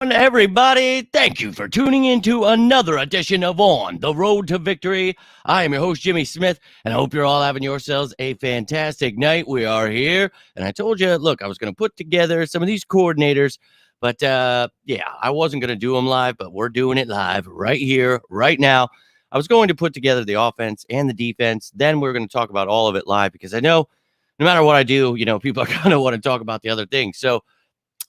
on, everybody? Thank you for tuning in to another edition of On the Road to Victory. I am your host, Jimmy Smith, and I hope you're all having yourselves a fantastic night. We are here, and I told you, look, I was going to put together some of these coordinators, but I wasn't going to do them live, but we're doing it live right here, right now. I was going to put together the offense and the defense. Then we're going to talk about all of it live because I know no matter what I do, people are going to want to talk about the other things. So,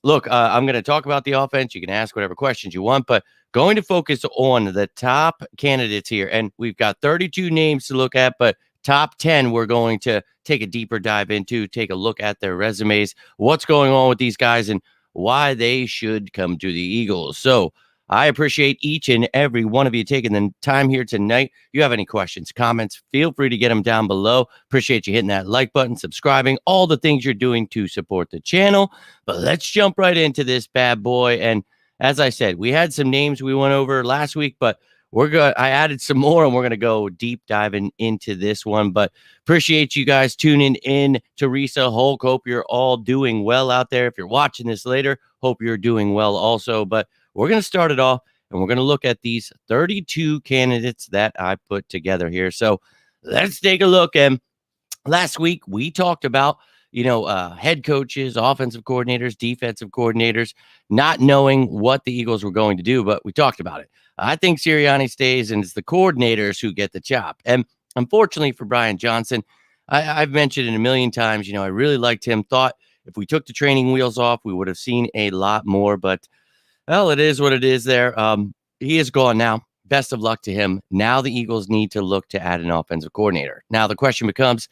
look, I'm going to talk about the offense. You can ask whatever questions you want, but going to focus on the top candidates here. And we've got 32 names to look at, but top 10 we're going to take a deeper dive into, take a look at their resumes, what's going on with these guys, and why they should come to the Eagles. So I appreciate each and every one of you taking the time here tonight. If you have any questions, comments, feel free to get them down below. Appreciate you hitting that like button, subscribing, all the things you're doing to support the channel. But let's jump right into this bad boy. And as I said, we had some names we went over last week, but I added some more, and we're going to go deep diving into this one. But appreciate you guys tuning in. Teresa, Hulk, hope you're all doing well out there. If you're watching this later, hope you're doing well also. But we're going to start it off, and we're going to look at these 32 candidates that I put together here. So let's take a look. And last week we talked about, head coaches, offensive coordinators, defensive coordinators, not knowing what the Eagles were going to do, but we talked about it. I think Sirianni stays, and it's the coordinators who get the chop. And unfortunately for Brian Johnson, I've mentioned it a million times, I really liked him, thought if we took the training wheels off, we would have seen a lot more, but well, it is what it is there. He is gone now. Best of luck to him. Now the Eagles need to look to add an offensive coordinator. Now the question becomes,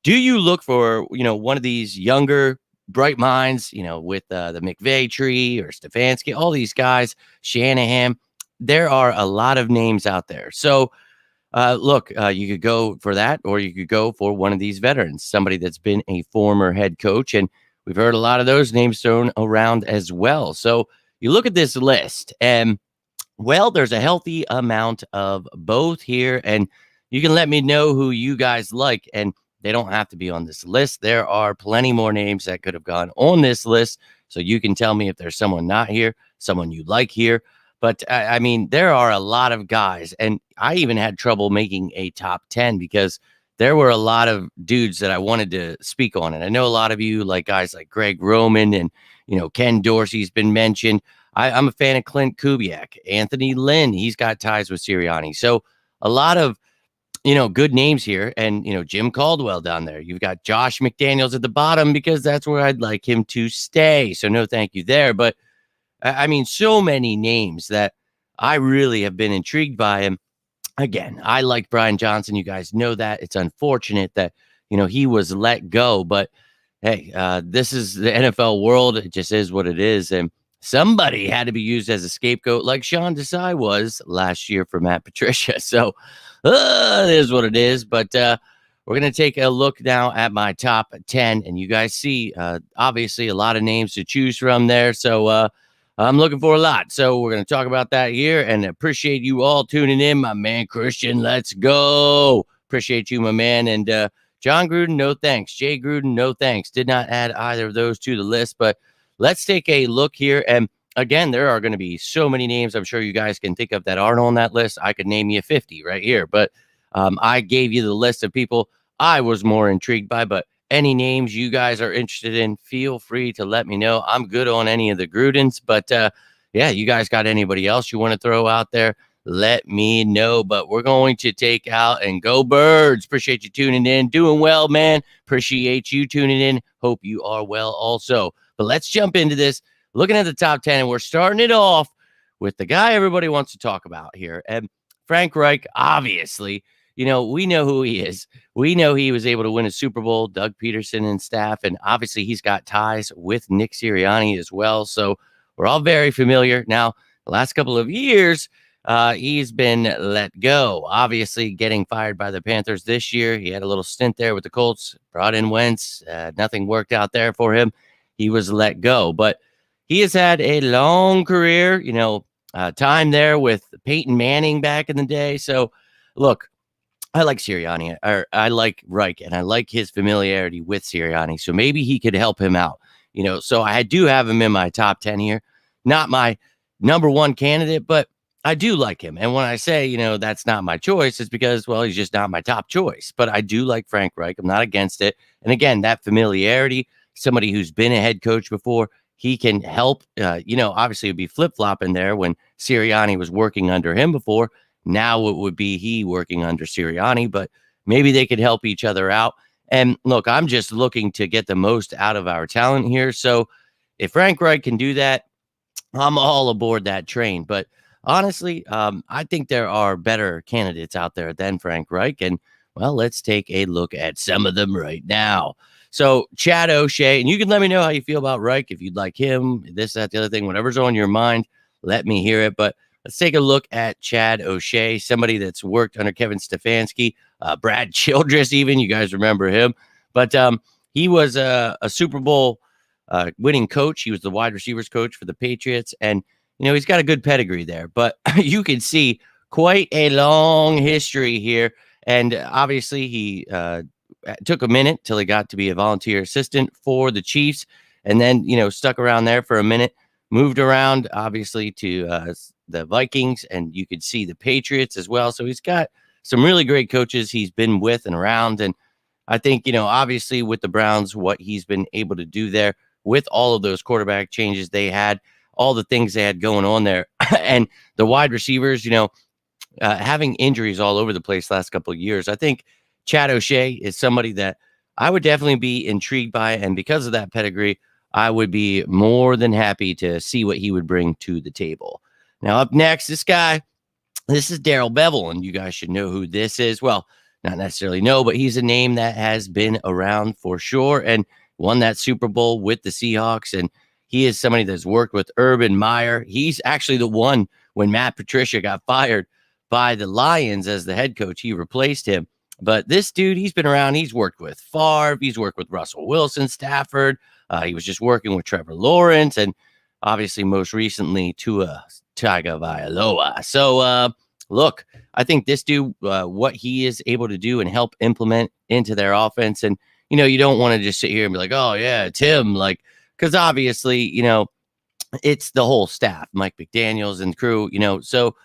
do you look for, one of these younger, bright minds, with the McVay tree or Stefanski, all these guys, Shanahan? There are a lot of names out there. So, look, you could go for that, or you could go for one of these veterans, somebody that's been a former head coach. And we've heard a lot of those names thrown around as well. So, you look at this list, and, well, there's a healthy amount of both here, and you can let me know who you guys like, and they don't have to be on this list. There are plenty more names that could have gone on this list, so you can tell me if there's someone not here, someone you like here. But, I mean, there are a lot of guys, and I even had trouble making a top 10 because there were a lot of dudes that I wanted to speak on, and I know a lot of you like guys like Greg Roman and Ken Dorsey's been mentioned. I'm a fan of Clint Kubiak, Anthony Lynn. He's got ties with Sirianni. So a lot of, good names here. And, Jim Caldwell down there. You've got Josh McDaniels at the bottom because that's where I'd like him to stay. So no thank you there. But, I mean, so many names that I really have been intrigued by him. Again, I like Brian Johnson. You guys know that. It's unfortunate that, he was let go. But, hey, this is the NFL world. It just is what it is. And somebody had to be used as a scapegoat like Sean Desai was last year for Matt Patricia. So it is what it is. But we're going to take a look now at my top 10. And you guys see, obviously, a lot of names to choose from there. So I'm looking for a lot. So we're going to talk about that here, and appreciate you all tuning in. My man, Christian, let's go. Appreciate you, my man. And John Gruden, no thanks. Jay Gruden, no thanks. Did not add either of those to the list, but let's take a look here. And again, there are going to be so many names I'm sure you guys can think of that aren't on that list. I could name you 50 right here, but I gave you the list of people I was more intrigued by. But any names you guys are interested in, feel free to let me know. I'm good on any of the Grudens, but you guys got anybody else you want to throw out there? Let me know. But we're going to take out and go Birds. Appreciate you tuning in. Doing well, man. Appreciate you tuning in. Hope you are well also. But let's jump into this. Looking at the top 10, and we're starting it off with the guy everybody wants to talk about here. And Frank Reich, obviously, we know who he is. We know he was able to win a Super Bowl, Doug Peterson and staff, and obviously he's got ties with Nick Sirianni as well. So we're all very familiar. Now, the last couple of years, he's been let go. Obviously, getting fired by the Panthers this year. He had a little stint there with the Colts, brought in Wentz. Nothing worked out there for him. He was let go. But he has had a long career, time there with Peyton Manning back in the day. So, look, I like Sirianni, or I like Reich, and I like his familiarity with Sirianni. So maybe he could help him out. So I do have him in my top 10 here. Not my number one candidate, but I do like him. And when I say, that's not my choice, it's because, well, he's just not my top choice. But I do like Frank Reich. I'm not against it. And again, that familiarity, somebody who's been a head coach before, he can help. Obviously, it would be flip flopping there when Sirianni was working under him before. Now it would be he working under Sirianni, but maybe they could help each other out. And look, I'm just looking to get the most out of our talent here. So if Frank Reich can do that, I'm all aboard that train. But honestly, I think there are better candidates out there than Frank Reich. And well, let's take a look at some of them right now. So Chad O'Shea, and you can let me know how you feel about Reich, if you'd like him, this, that, the other thing, whatever's on your mind, let me hear it. But let's take a look at Chad O'Shea, somebody that's worked under Kevin Stefanski, Brad Childress, even. You guys remember him. But he was a Super Bowl winning coach. He was the wide receivers coach for the Patriots. And, he's got a good pedigree there. But you can see quite a long history here. And obviously, he took a minute till he got to be a volunteer assistant for the Chiefs. And then, stuck around there for a minute, moved around, obviously, to the Vikings. And you could see the Patriots as well. So he's got some really great coaches he's been with and around. And I think, obviously, with the Browns, what he's been able to do there with all of those quarterback changes they had, all the things they had going on there, and the wide receivers, having injuries all over the place last couple of years. I think Chad O'Shea is somebody that I would definitely be intrigued by. And because of that pedigree, I would be more than happy to see what he would bring to the table. Now, up next, this is Darrell Bevell, and you guys should know who this is. Well, not necessarily know, but he's a name that has been around for sure and won that Super Bowl with the Seahawks. And he is somebody that's worked with Urban Meyer. He's actually the one when Matt Patricia got fired by the Lions as the head coach. He replaced him. But this dude, he's been around. He's worked with Favre. He's worked with Russell Wilson, Stafford. He was just working with Trevor Lawrence. And obviously, most recently, Tua Tagovailoa. So, look, I think this dude, what he is able to do and help implement into their offense. And, you don't want to just sit here and be like, oh, yeah, it's him. Like, because obviously, it's the whole staff, Mike McDaniels and crew, so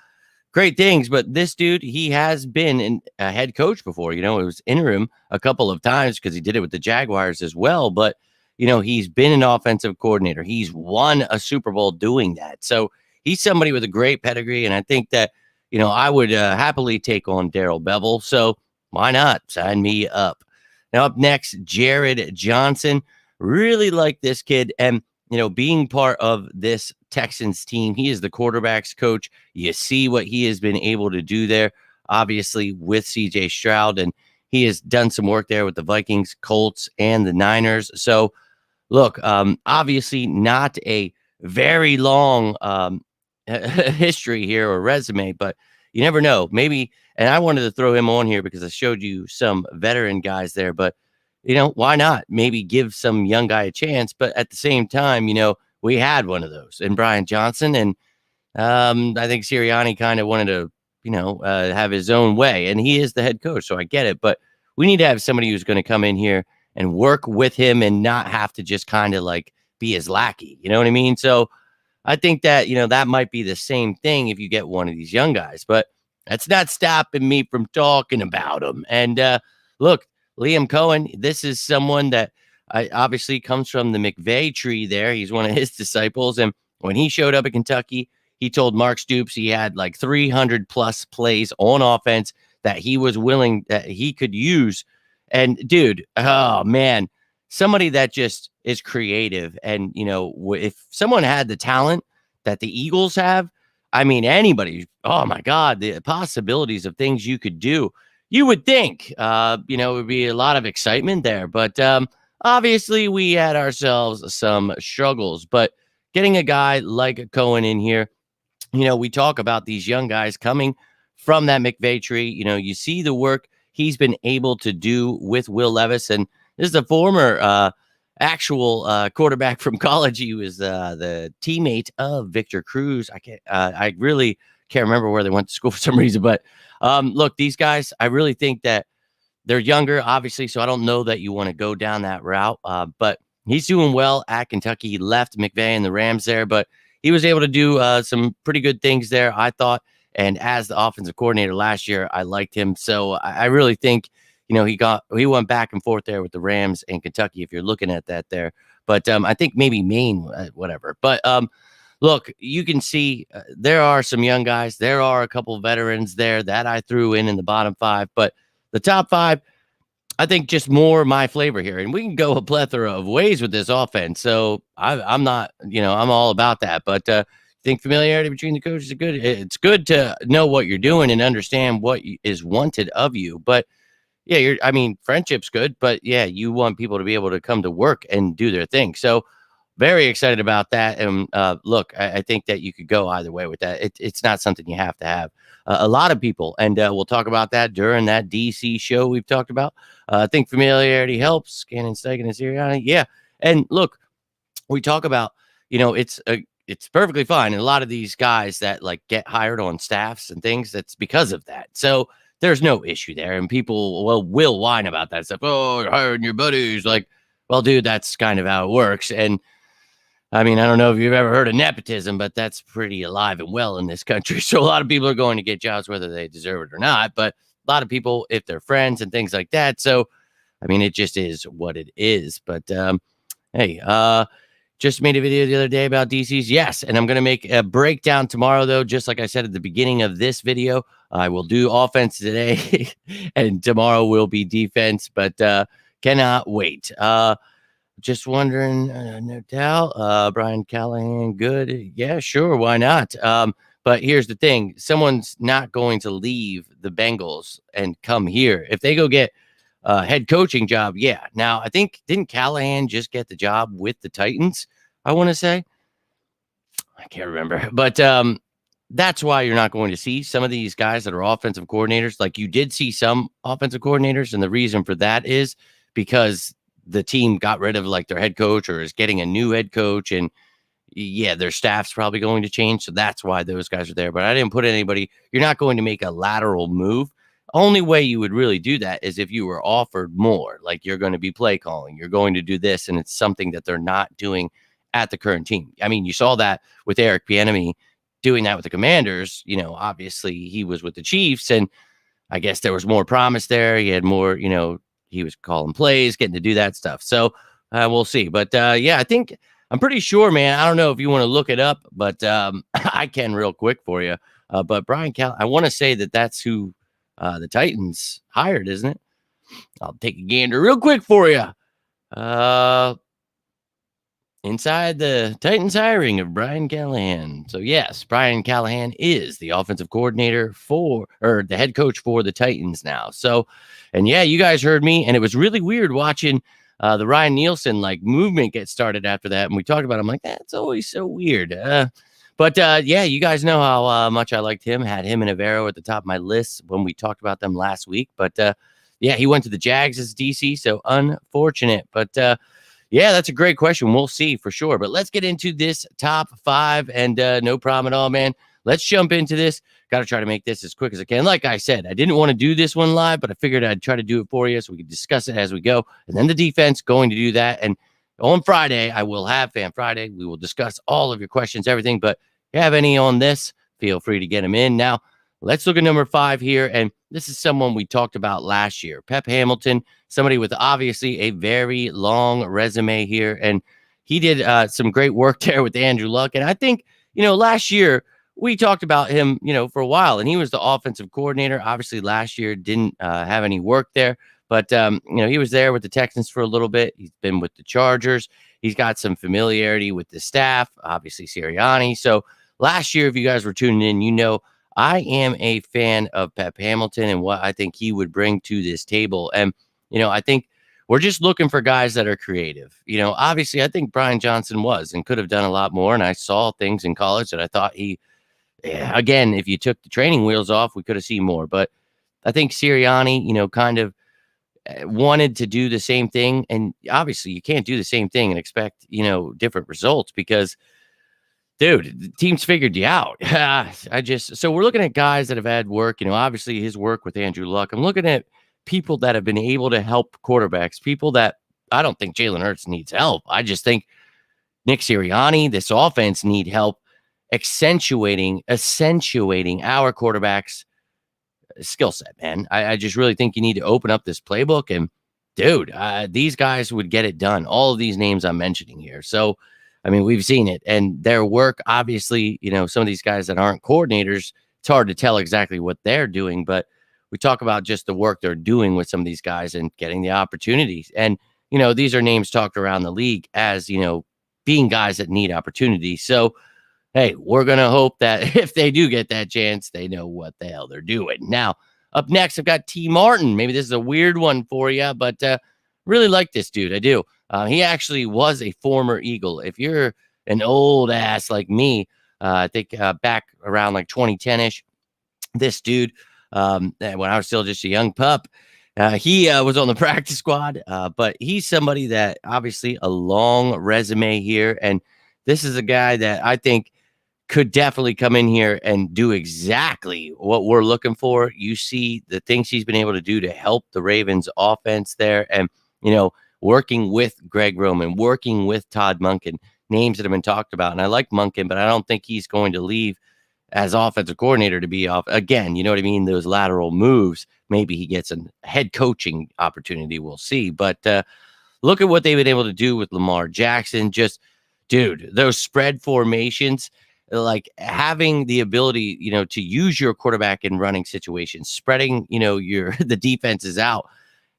great things. But this dude, he has been a head coach before. It was interim a couple of times because he did it with the Jaguars as well. But, he's been an offensive coordinator. He's won a Super Bowl doing that. So he's somebody with a great pedigree. And I think that, I would happily take on Darrell Bevell. So why not? Sign me up. Now, up next, Jared Johnson. Really like this kid. And, being part of this Texans team, he is the quarterback's coach. You see what he has been able to do there, obviously, with CJ Stroud. And he has done some work there with the Vikings, Colts, and the Niners. So, look, obviously not a very long history here or resume, but you never know. Maybe, and I wanted to throw him on here because I showed you some veteran guys there, but why not? Maybe give some young guy a chance. But at the same time, we had one of those in Brian Johnson. And I think Sirianni kind of wanted to, have his own way. And he is the head coach, so I get it. But we need to have somebody who's going to come in here and work with him and not have to just kind of like be his lackey. You know what I mean? So I think that, that might be the same thing if you get one of these young guys. But that's not stopping me from talking about him. And look, Liam Cohen, this is someone that obviously comes from the McVay tree there. He's one of his disciples. And when he showed up at Kentucky, he told Mark Stoops he had like 300 plus plays on offense that he was willing that he could use. And dude, oh man, somebody that just is creative. And, if someone had the talent that the Eagles have, I mean, anybody, oh my God, the possibilities of things you could do. You would think, it would be a lot of excitement there. But obviously, we had ourselves some struggles. But getting a guy like Cohen in here, we talk about these young guys coming from that McVay tree. You see the work he's been able to do with Will Levis. And this is a former actual quarterback from college. He was the teammate of Victor Cruz. I really can't remember where they went to school for some reason. But look, these guys, I really think that they're younger, obviously. So I don't know that you want to go down that route. But he's doing well at Kentucky. He left McVay and the Rams there, but he was able to do some pretty good things there, I thought. And as the offensive coordinator last year, I liked him. So I really think, he went back and forth there with the Rams and Kentucky, if you're looking at that there. But I think maybe Maine, whatever. But look, you can see there are some young guys. There are a couple of veterans there that I threw in the bottom five. But the top five, I think just more my flavor here. And we can go a plethora of ways with this offense. So I'm not, I'm all about that. But I think familiarity between the coaches is good. It's good to know what you're doing and understand what is wanted of you. But yeah, friendship's good. But yeah, you want people to be able to come to work and do their thing. So very excited about that. And look, I think that you could go either way with that. It's not something you have to have. A lot of people, and we'll talk about that during that DC show we've talked about. I think familiarity helps. Gannon, Steichen, and Sirianni. Yeah. And look, we talk about, it's perfectly fine. And a lot of these guys that like get hired on staffs and things, that's because of that. So there's no issue there. And people will whine about that stuff. Oh, you're hiring your buddies. Like, well, dude, that's kind of how it works. And I mean, I don't know if you've ever heard of nepotism, but that's pretty alive and well in this country. So a lot of people are going to get jobs whether they deserve it or not. But a lot of people, if they're friends and things like that. So, I mean, it just is what it is. But hey, just made a video the other day about DCs. Yes, and I'm going to make a breakdown tomorrow, though. Just like I said at the beginning of this video, I will do offense today, and tomorrow will be defense. But cannot wait. Just wondering, no doubt. Brian Callahan, good. Yeah, sure. Why not? But here's the thing. Someone's not going to leave the Bengals and come here. If they go get a head coaching job, yeah. Now, I think, didn't Callahan just get the job with the Titans, I want to say? I can't remember. But that's why you're not going to see some of these guys that are offensive coordinators. Like you did see some offensive coordinators, and the reason for that is because the team got rid of like their head coach or is getting a new head coach, and yeah, their staff's probably going to change. So that's why those guys are there. But I didn't put anybody. You're not going to make a lateral move. Only way you would really do that is if you were offered more, like you're going to be play calling, you're going to do this, and it's something that they're not doing at the current team. I mean, you saw that with Eric Bieniemy doing that with the Commanders. Obviously he was with the Chiefs, and I guess there was more promise there. He had more, he was calling plays, getting to do that stuff. So we'll see. But yeah, I think I'm pretty sure, man. I don't know if you want to look it up, but I can real quick for you. But Brian I want to say that that's who the Titans hired, isn't it? I'll take a gander real quick for you. Inside the Titans hiring of Brian Callahan. So yes, Brian Callahan is the offensive coordinator or the head coach for the Titans now. So, and yeah, you guys heard me, and it was really weird watching the Ryan Nielsen like movement get started after that. And we talked about it. I'm like, that's always so weird. But yeah, you guys know how much I liked him. Had him and Avero at the top of my list when we talked about them last week. But yeah, he went to the Jags as DC, so unfortunate. But yeah, that's a great question. We'll see for sure. But let's get into this top five, and no problem at all, man. Let's jump into this. Got to try to make this as quick as I can. Like I said, I didn't want to do this one live, but I figured I'd try to do it for you so we could discuss it as we go. And then the defense going to do that. And on Friday, I will have Fan Friday. We will discuss all of your questions, everything. But if you have any on this, feel free to get them in. Now, let's look at number 5 here. And this is someone we talked about last year. Pep Hamilton, somebody with obviously a very long resume here. And he did some great work there with Andrew Luck. And I think, last year we talked about him, for a while. And he was the offensive coordinator. Obviously, last year didn't have any work there. But, he was there with the Texans for a little bit. He's been with the Chargers. He's got some familiarity with the staff, obviously Sirianni. So last year, if you guys were tuning in, I am a fan of Pep Hamilton and what I think he would bring to this table. And, I think we're just looking for guys that are creative. Obviously, I think Brian Johnson was and could have done a lot more. And I saw things in college that I thought again, if you took the training wheels off, we could have seen more. But I think Sirianni, kind of wanted to do the same thing. And obviously, you can't do the same thing and expect, different results because, dude, the team's figured you out. So we're looking at guys that have had work, obviously his work with Andrew Luck. I'm looking at people that have been able to help quarterbacks, people that I don't think Jalen Hurts needs help. I just think Nick Sirianni, this offense need help. accentuating our quarterback's skill set, man. I just really think you need to open up this playbook. And dude, these guys would get it done. All of these names I'm mentioning here. So, I mean, we've seen it, and their work, obviously, some of these guys that aren't coordinators, it's hard to tell exactly what they're doing, but we talk about just the work they're doing with some of these guys and getting the opportunities. And, these are names talked around the league as, being guys that need opportunities. So, hey, we're going to hope that if they do get that chance, they know what the hell they're doing. Now, up next, I've got T. Martin. Maybe this is a weird one for you, but really like this dude. I do. He actually was a former Eagle. If you're an old ass like me, I think back around like 2010-ish, this dude, when I was still just a young pup, he was on the practice squad, but he's somebody that obviously a long resume here. And this is a guy that I think could definitely come in here and do exactly what we're looking for. You see the things he's been able to do to help the Ravens offense there. And, working with Greg Roman, working with Todd Monken, names that have been talked about. And I like Monken, but I don't think he's going to leave as offensive coordinator to be off again. You know what I mean? Those lateral moves. Maybe he gets a head coaching opportunity. We'll see. But look at what they've been able to do with Lamar Jackson. Just, dude, those spread formations, like having the ability, to use your quarterback in running situations, spreading, the defenses out,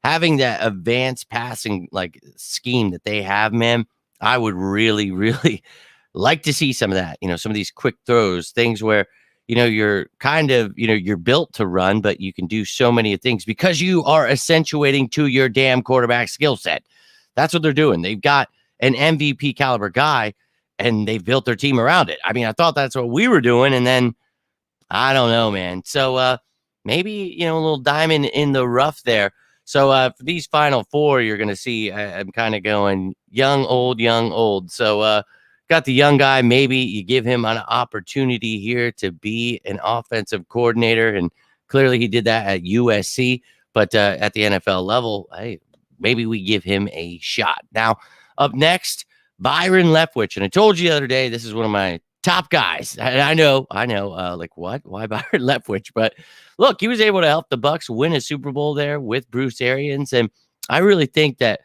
having that advanced passing like scheme that they have, man. I would really, really like to see some of that, some of these quick throws, things where, you're kind of, you're built to run, but you can do so many things because you are accentuating to your damn quarterback skill set. That's what they're doing. They've got an MVP caliber guy and they've built their team around it. I mean, I thought that's what we were doing. And then I don't know, man. So maybe, a little diamond in the rough there. So for these final four, you're going to see I'm kind of going young, old. So got the young guy. Maybe you give him an opportunity here to be an offensive coordinator. And clearly he did that at USC. But at the NFL level, hey, maybe we give him a shot. Now, up next, Byron Leftwich. And I told you the other day, this is one of my top guys. And I know, like what? Why Byron Leftwich? But look, he was able to help the Bucs win a Super Bowl there with Bruce Arians. And I really think that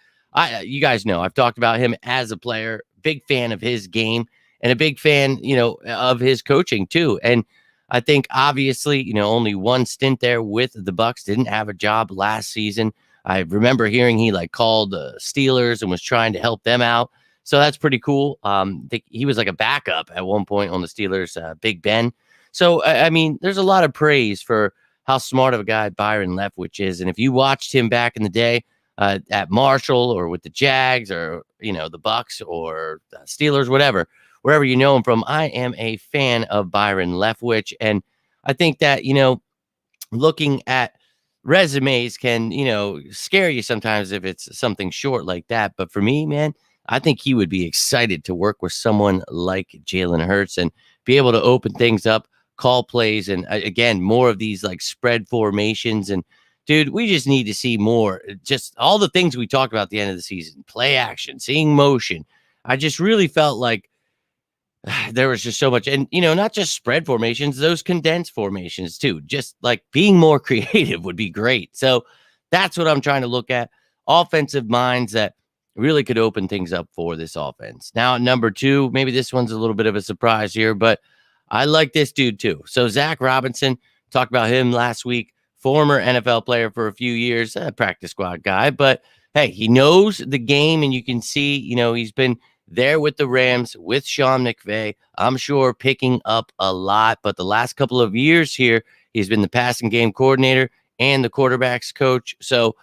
you guys know, I've talked about him as a player, big fan of his game and a big fan, of his coaching too. And I think obviously, only one stint there with the Bucs, didn't have a job last season. I remember hearing he called the Steelers and was trying to help them out. So that's pretty cool. He was like a backup at one point on the Steelers, Big Ben. So, I mean, there's a lot of praise for how smart of a guy Byron Leftwich is. And if you watched him back in the day at Marshall or with the Jags or, the Bucs or the Steelers, wherever you know him from, I am a fan of Byron Leftwich. And I think that, looking at resumes can, scare you sometimes if it's something short like that. But for me, man, I think he would be excited to work with someone like Jalen Hurts and be able to open things up, call plays, and again, more of these spread formations. And dude, we just need to see more. Just all the things we talked about at the end of the season, play action, seeing motion. I just really felt like there was just so much. And, not just spread formations, those condensed formations too. Just being more creative would be great. So that's what I'm trying to look at. Offensive minds that really could open things up for this offense. Now, at number two, maybe this one's a little bit of a surprise here, but I like this dude too. So Zach Robinson, talked about him last week, former NFL player for a few years, a practice squad guy, but hey, he knows the game, and you can see, he's been there with the Rams, with Sean McVay, I'm sure picking up a lot, but the last couple of years here, he's been the passing game coordinator and the quarterback's coach. So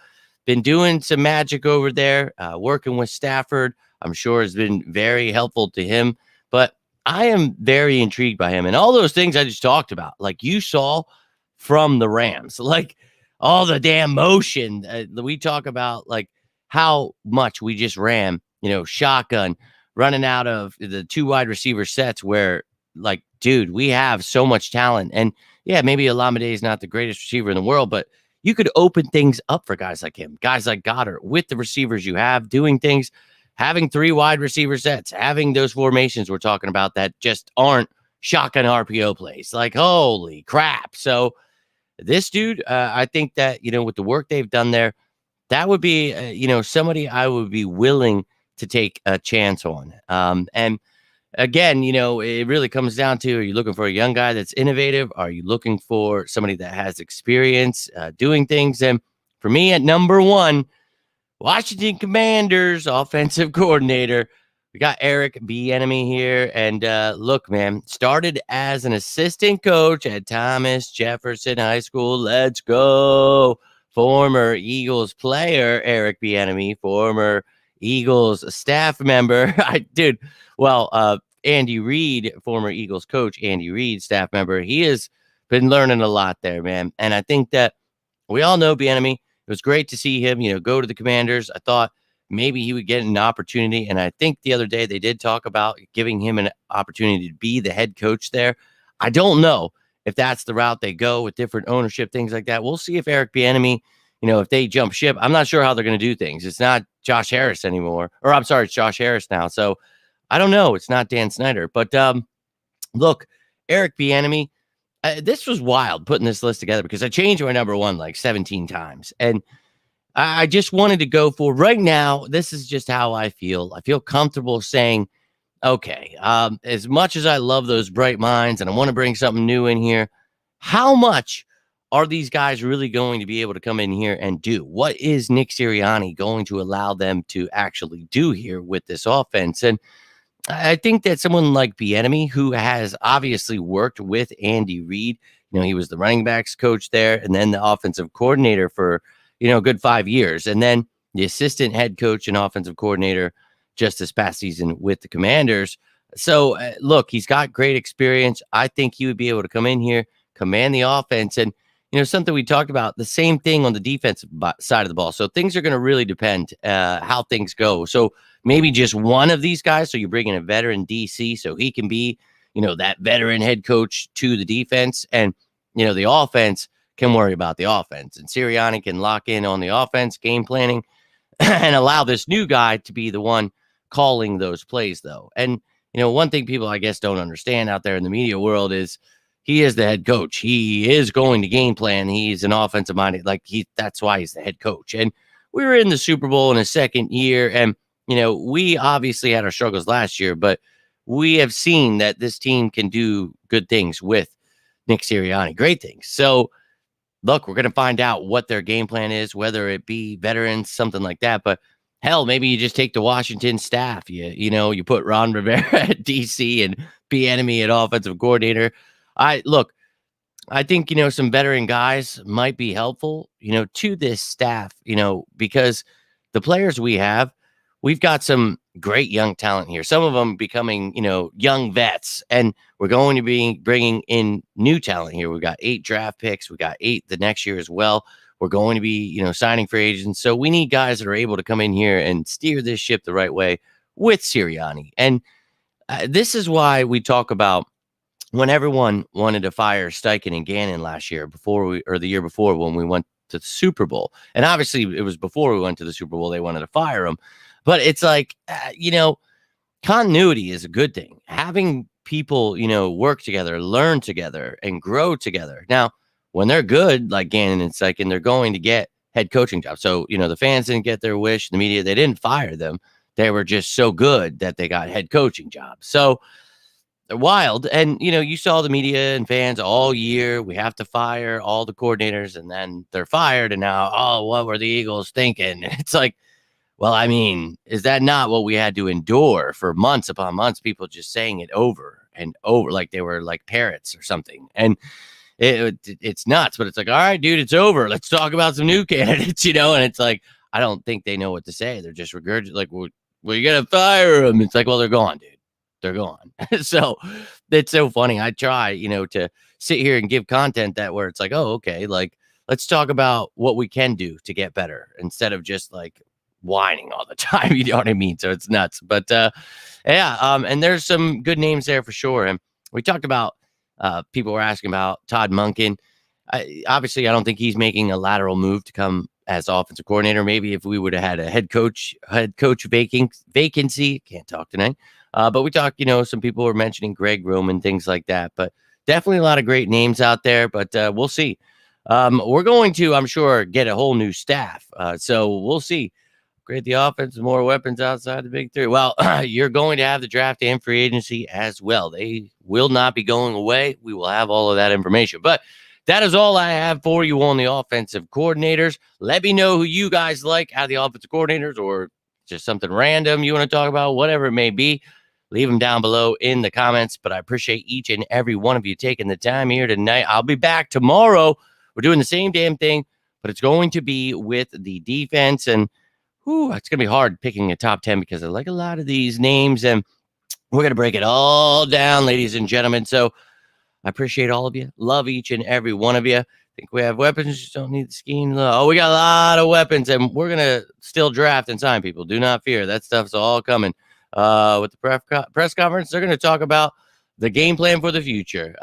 been doing some magic over there, working with Stafford. I'm sure has been very helpful to him. But I am very intrigued by him. And all those things I just talked about, like you saw from the Rams, all the damn motion. We talk about how much we just ran, shotgun, running out of the two wide receiver sets where, dude, we have so much talent. And yeah, maybe Olamide is not the greatest receiver in the world, but you could open things up for guys like him, guys like Goddard, with the receivers you have, doing things, having three wide receiver sets, having those formations we're talking about that just aren't shotgun RPO plays. Like, holy crap. So this dude, I think that, with the work they've done there, that would be, somebody I would be willing to take a chance on. And again, it really comes down to, are you looking for a young guy that's innovative? Are you looking for somebody that has experience doing things? And for me, at number one, Washington Commanders offensive coordinator, we got Eric Bieniemy here. And look, man, started as an assistant coach at Thomas Jefferson High School. Let's go. Former Eagles player Eric Bieniemy, former Eagles staff member. Andy Reid, former Eagles coach Andy Reid, staff member. He has been learning a lot there, man. And I think that we all know Bieniemy. It was great to see him, go to the Commanders. I thought maybe he would get an opportunity. And I think the other day they did talk about giving him an opportunity to be the head coach there. I don't know if that's the route they go with different ownership, things like that. We'll see if Eric Bieniemy, if they jump ship. I'm not sure how they're going to do things. It's not Josh Harris anymore. Or I'm sorry, it's Josh Harris now. So I don't know. It's not Dan Snyder. But look, Eric Bieniemy, this was wild putting this list together because I changed my number one like 17 times. And I just wanted to go for right now. This is just how I feel. I feel comfortable saying, okay, as much as I love those bright minds and I want to bring something new in here, how much are these guys really going to be able to come in here and do? What is Nick Sirianni going to allow them to actually do here with this offense? And I think that someone like Bieniemy, who has obviously worked with Andy Reid, he was the running backs coach there and then the offensive coordinator for, a good 5 years. And then the assistant head coach and offensive coordinator just this past season with the Commanders. So look, he's got great experience. I think he would be able to come in here, command the offense. And, something we talked about, the same thing on the defensive side of the ball. So things are going to really depend how things go. So maybe just one of these guys. So you bring in a veteran DC so he can be, that veteran head coach to the defense. And, the offense can worry about the offense. And Sirianni can lock in on the offense, game planning, and allow this new guy to be the one calling those plays, though. And, one thing people, I guess, don't understand out there in the media world is he is the head coach. He is going to game plan. He's an offensive minded, that's why he's the head coach. And we were in the Super Bowl in his second year. And, we obviously had our struggles last year, but we have seen that this team can do good things with Nick Sirianni, great things. So, look, we're going to find out what their game plan is, whether it be veterans, something like that. But hell, maybe you just take the Washington staff. You put Ron Rivera at DC and Bieniemy at offensive coordinator. I think, some veteran guys might be helpful, to this staff, because the players we've got some great young talent here. Some of them becoming, young vets, and we're going to be bringing in new talent here. We've got 8 draft picks. We got 8 the next year as well. We're going to be, signing free agents. So we need guys that are able to come in here and steer this ship the right way with Sirianni. And this is why we talk about when everyone wanted to fire Steichen and Gannon last year the year before when we went to the Super Bowl. And obviously it was before we went to the Super Bowl, they wanted to fire him. But it's like, continuity is a good thing. Having people, work together, learn together, and grow together. Now, when they're good, like Gannon and Steichen, they're going to get head coaching jobs. So, the fans didn't get their wish. The media, they didn't fire them. They were just so good that they got head coaching jobs. So they're wild. And, you saw the media and fans all year. We have to fire all the coordinators, and then they're fired. And now, what were the Eagles thinking? It's like, well, I mean, is that not what we had to endure for months upon months? People just saying it over and over, like they were like parrots or something. And it's nuts, but it's like, all right, dude, it's over. Let's talk about some new candidates, and it's like, I don't think they know what to say. They're just regurgitating, like, well, you got to fire them. It's like, well, they're gone, dude. They're gone. So it's so funny. I try, to sit here and give content that where it's like, oh, okay, like, let's talk about what we can do to get better instead of just like whining all the time. You know what I mean? So it's nuts. But and there's some good names there for sure. And we talked about people were asking about Todd Monken. Obviously, I don't think he's making a lateral move to come as offensive coordinator. Maybe if we would have had a head coach vacancy, can't talk tonight. But we talked, some people were mentioning Greg Roman, things like that. But definitely a lot of great names out there. But we'll see. We're going to, I'm sure, get a whole new staff. So we'll see. Great the offense, more weapons outside the big three. Well, you're going to have the draft and free agency as well. They will not be going away. We will have all of that information. But that is all I have for you on the offensive coordinators. Let me know who you guys like out of the offensive coordinators, or just something random you want to talk about, whatever it may be. Leave them down below in the comments. But I appreciate each and every one of you taking the time here tonight. I'll be back tomorrow. We're doing the same damn thing, but it's going to be with the defense. And it's going to be hard picking a top 10 because I like a lot of these names. And we're going to break it all down, ladies and gentlemen. So I appreciate all of you. Love each and every one of you. Think we have weapons, just don't need the scheme. Oh, we got a lot of weapons, and we're going to still draft and sign people. Do not fear. That stuff's all coming. With the press conference, they're going to talk about the game plan for the future.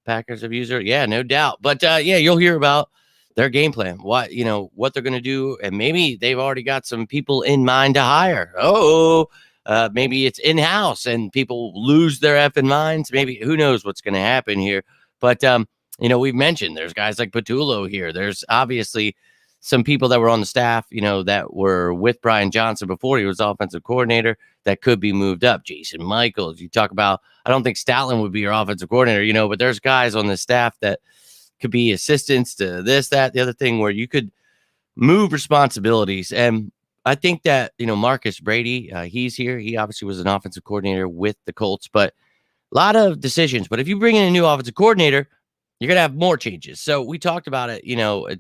Packers abuser, yeah, no doubt. But you'll hear about their game plan, what they're going to do, and maybe they've already got some people in mind to hire. Maybe it's in-house and people lose their effing minds. Maybe, who knows what's going to happen here. But, we've mentioned there's guys like Patullo here. There's obviously some people that were on the staff, that were with Brian Johnson before he was offensive coordinator that could be moved up. Jason Michaels, you talk about, I don't think Stoutland would be your offensive coordinator, but there's guys on the staff that could be assistants to this, that, the other thing, where you could move responsibilities. And I think that, Marcus Brady, he's here. He obviously was an offensive coordinator with the Colts, but a lot of decisions. But if you bring in a new offensive coordinator, you're going to have more changes. So we talked about it,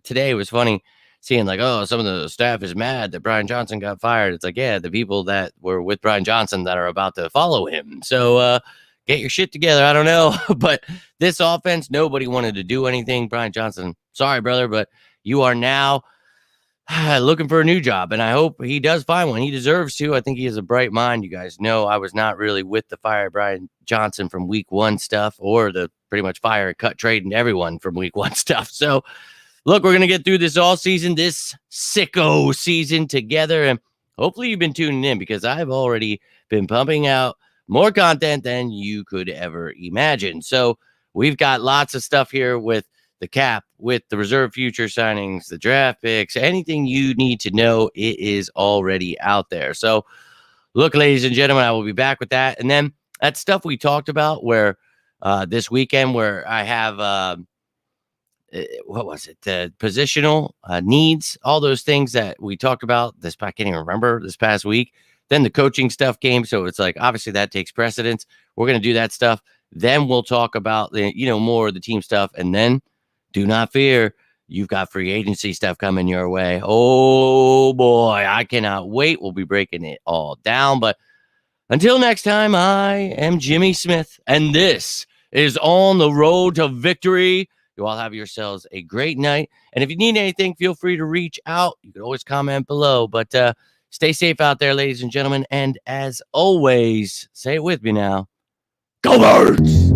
today. It was funny seeing some of the staff is mad that Brian Johnson got fired. It's like, yeah, the people that were with Brian Johnson that are about to follow him. So get your shit together. I don't know. But this offense, nobody wanted to do anything. Brian Johnson, sorry, brother, but you are now looking for a new job, and I hope he does find one. He deserves to. I think he has a bright mind. You guys know I was not really with the fire Brian Johnson from week one stuff, or the pretty much fire and cut trading everyone from week one stuff. So look, we're going to get through this all season, this sicko season together, and hopefully you've been tuning in, because I've already been pumping out more content than you could ever imagine. So we've got lots of stuff here with the cap, with the reserve future signings, the draft picks, anything you need to know, it is already out there. So look, ladies and gentlemen, I will be back with that. And then that stuff we talked about where this weekend, where I have, what was it? The positional needs, all those things that we talked about this, I can't even remember, this past week. Then the coaching stuff came. So it's like, obviously that takes precedence. We're going to do that stuff. Then we'll talk about the, more of the team stuff. And then do not fear, you've got free agency stuff coming your way. Oh boy, I cannot wait. We'll be breaking it all down. But until next time, I am Jimmy Smith, and this is On the Road to Victory. You all have yourselves a great night. And if you need anything, feel free to reach out. You can always comment below. But stay safe out there, ladies and gentlemen. And as always, say it with me now. Go Birds!